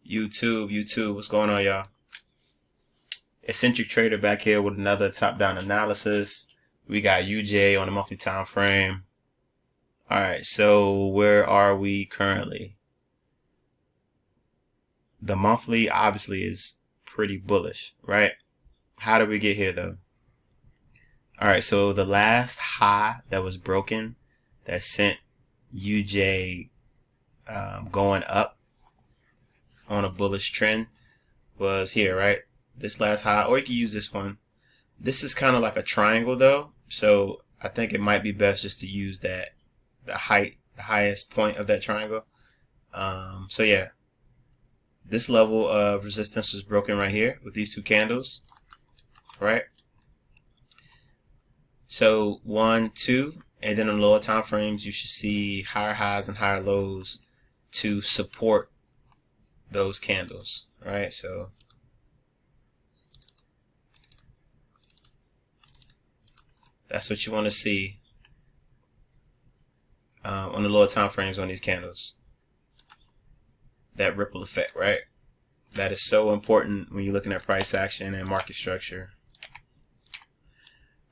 YouTube, what's going on, y'all? Eccentric Trader back here with another top-down analysis. We got UJ on the monthly time frame. All right, so where are we currently? The monthly obviously is pretty bullish, right? How did we get here though? All right, so the last high that was broken that sent UJ going up on a bullish trend was here, right? This last high, or you can use this one. This is kind of like a triangle though, so I think it might be best just to use that, the highest point of that triangle. So yeah, this level of resistance was broken right here with these two candles, right? So 1, 2, and then on lower time frames, you should see higher highs and higher lows to support those candles, right? So that's what you want to see on the lower time frames on these candles. That ripple effect, right? That is so important when you're looking at price action and market structure.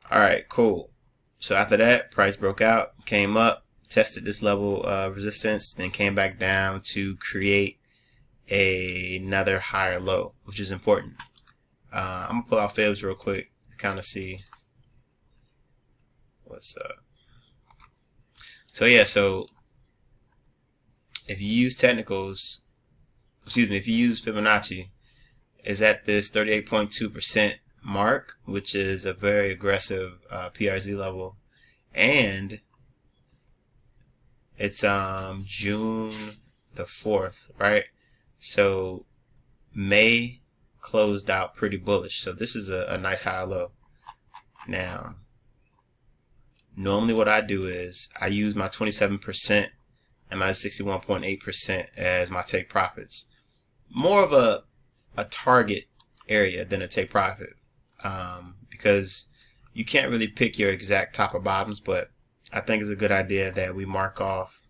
All right, cool. So after that, price broke out, came up, tested this level of resistance, then came back down to create another higher low, which is important. I'm gonna pull out fibs real quick to kind of see what's up. So yeah, so if you use technicals, if you use Fibonacci, is at this 38.2% mark, which is a very aggressive PRZ level, and it's June the 4th, right? So May closed out pretty bullish, so this is a nice higher low. Now normally what I do is I use my 27% and my 61.8% as my take profits. More of a target area than a take profit, because you can't really pick your exact top or bottoms, but I think it's a good idea that we mark off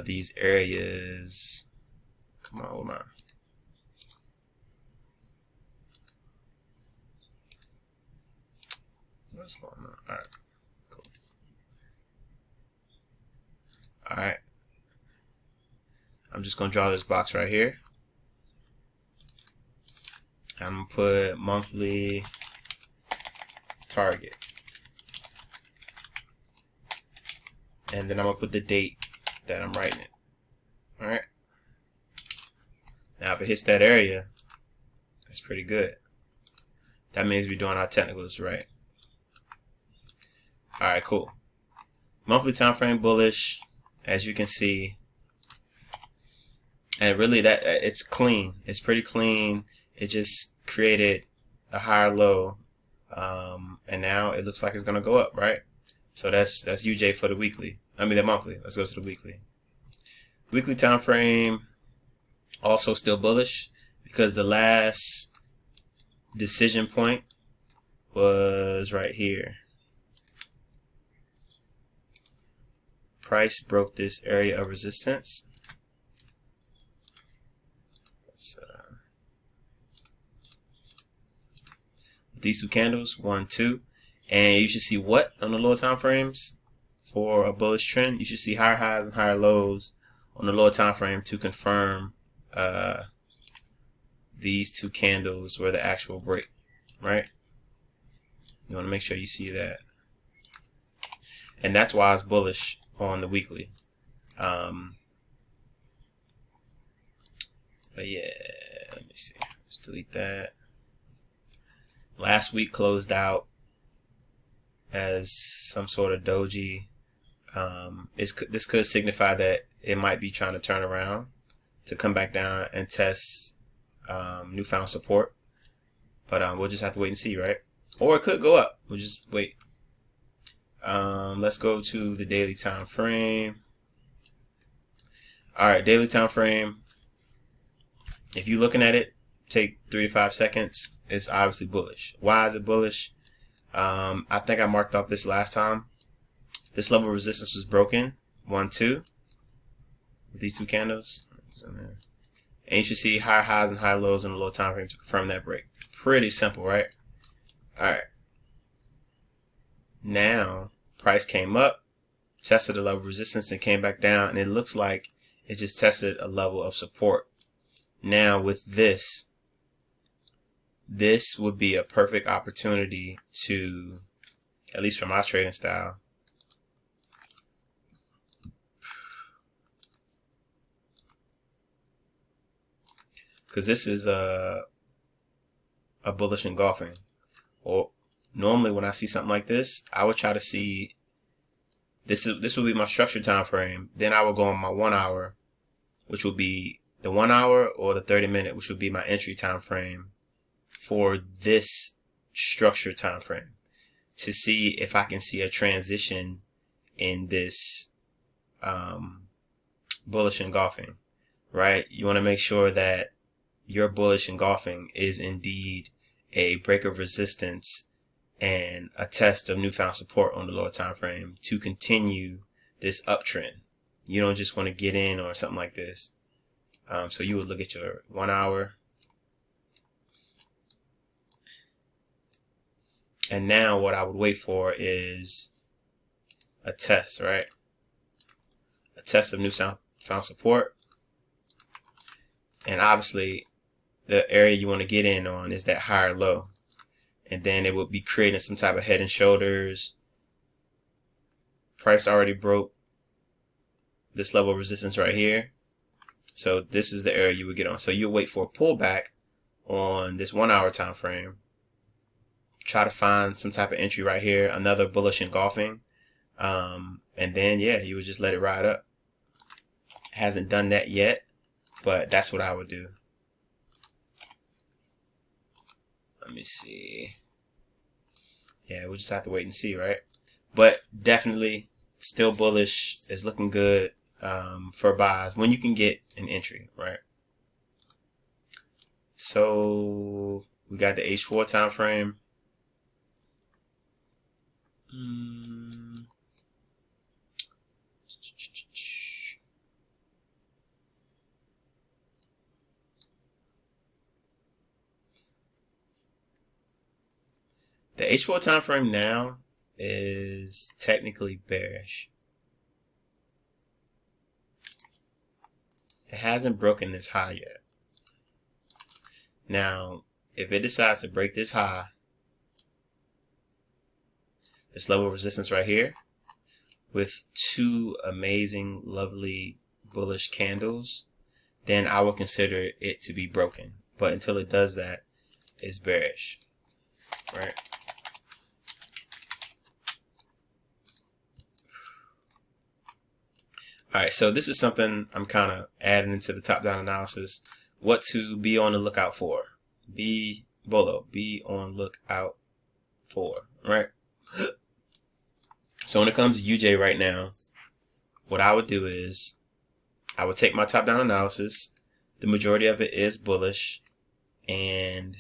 these areas. Come on, hold on. What's going on? All right, cool. All right, I'm just gonna draw this box right here. I'm gonna put monthly target, and then I'm gonna put the date that I'm writing it. All right. Now if it hits that area, that's pretty good. That means we're doing our technicals right. All right, cool. Monthly time frame bullish, as you can see, and really that it's clean. It's pretty clean. It just created a higher low, and now it looks like it's gonna go up, right? So that's UJ for the weekly. I mean the monthly. Let's go to the weekly. Weekly time frame also still bullish because the last decision point was right here. Price broke this area of resistance. These two candles, 1, 2, and you should see what on the lower time frames for a bullish trend. You should see higher highs and higher lows on the lower time frame to confirm these two candles were the actual break, right? You want to make sure you see that, and that's why it's bullish on the weekly. But yeah, let me see. Let's delete that. Last week closed out as some sort of doji. This could signify that it might be trying to turn around to come back down and test newfound support. But we'll just have to wait and see, right? Or it could go up. We'll just wait. Let's go to the daily time frame. All right, daily time frame. If you're looking at it, take 3 to 5 seconds. It's obviously bullish. Why is it bullish? I think I marked off this last time. This level of resistance was broken. 1, 2. with these two candles. And you should see higher highs and higher lows in the lower time frame to confirm that break. Pretty simple, right? All right. Now, price came up, tested a level of resistance and came back down, and it looks like it just tested a level of support. Now with this would be a perfect opportunity to, at least for my trading style, because this is a bullish engulfing. Or normally when I see something like this, I would try to see this would be my structured time frame. Then I would go on my 1 hour, which would be the 1 hour, or the 30-minute, which would be my entry time frame for this structured time frame, to see if I can see a transition in this bullish engulfing, right? You want to make sure that your bullish engulfing is indeed a break of resistance and a test of newfound support on the lower time frame to continue this uptrend. You don't just want to get in or something like this. So you would look at your 1 hour. And now what I would wait for is a test, right? A test of newfound support. And obviously the area you want to get in on is that higher low. And then it would be creating some type of head and shoulders. Price already broke this level of resistance right here. So this is the area you would get on. So you'll wait for a pullback on this 1 hour time frame. Try to find some type of entry right here, another bullish engulfing. And then, yeah, you would just let it ride up. Hasn't done that yet, but that's what I would do. Let me see. Yeah, we'll just have to wait and see, right? But definitely still bullish. It's looking good for buys when you can get an entry, right? So we got the H4 time frame. The H4 time frame now is technically bearish. It hasn't broken this high yet. Now, if it decides to break this high, this level of resistance right here, with two amazing, lovely, bullish candles, then I will consider it to be broken. But until it does that, it's bearish, right? Alright, so this is something I'm kind of adding into the top-down analysis. What to be on the lookout for. Be on lookout for, right? So when it comes to UJ right now, what I would do is I would take my top-down analysis. The majority of it is bullish, and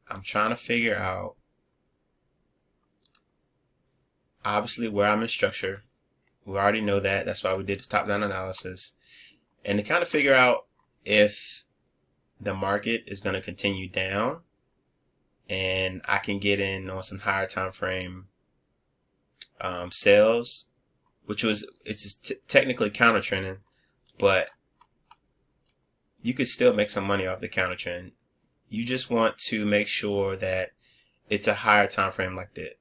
I'm trying to figure out, obviously, where I'm in structure. We already know that. That's why we did this top-down analysis. And to kind of figure out if the market is going to continue down and I can get in on some higher time frame sales, which was, it's technically counter trending, but you could still make some money off the counter trend. You just want to make sure that it's a higher time frame like that.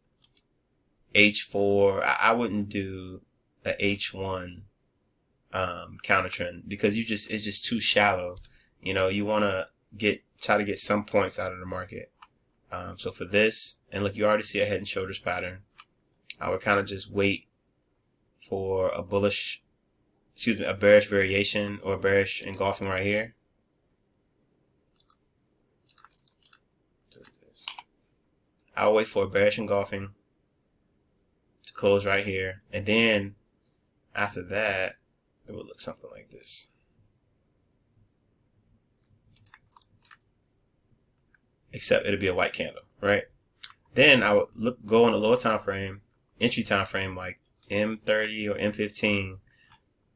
H4, I wouldn't do a H1 counter trend because it's just too shallow. You know, you want to try to get some points out of the market. So for this, and look, you already see a head and shoulders pattern. I would kind of just wait for a bearish variation or a bearish engulfing right here. I'll wait for a bearish engulfing to close right here, and then after that it will look something like this. Except it'll be a white candle, right? Then I would go on the lower time frame, entry time frame, like M30 or M15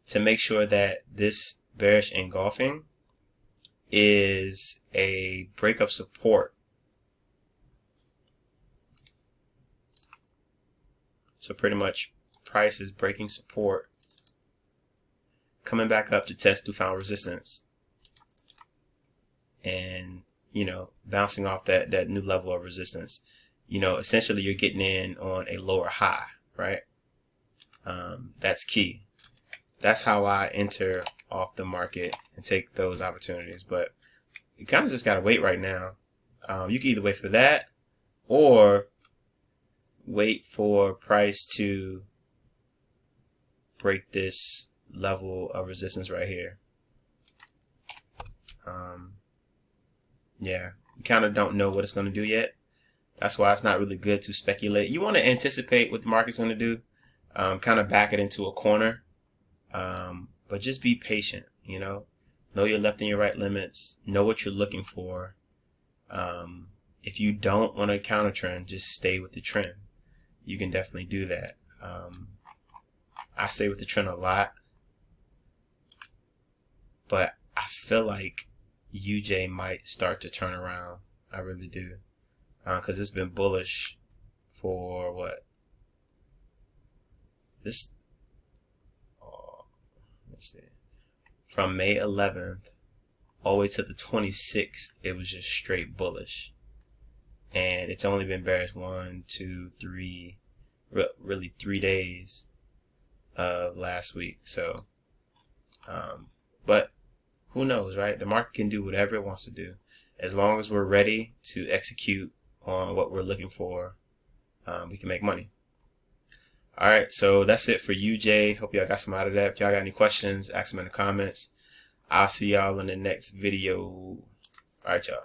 to make sure that this bearish engulfing is a break of support. So pretty much price is breaking support, coming back up to test newfound resistance, and bouncing off that new level of resistance. Essentially you're getting in on a lower high, right? That's key. That's how I enter off the market and take those opportunities. But you kind of just got to wait right now. You can either wait for that or wait for price to break this level of resistance right here. Yeah, you kind of don't know what it's going to do yet. That's why it's not really good to speculate. You want to anticipate what the market's going to do, kind of back it into a corner. But just be patient, know your left and your right limits, know what you're looking for. If you don't want to counter trend, just stay with the trend. You can definitely do that. I stay with the trend a lot, but I feel like UJ might start to turn around. I really do. Because it's been bullish for what? Let's see. From May 11th all the way to the 26th, it was just straight bullish. And it's only been bearish 1, 2, 3, really 3 days of last week. So, but who knows, right? The market can do whatever it wants to do. As long as we're ready to execute on what we're looking for, we can make money. All right, so that's it for UJ. Hope y'all got some out of that. If y'all got any questions, ask them in the comments. I'll see y'all in the next video. All right, y'all.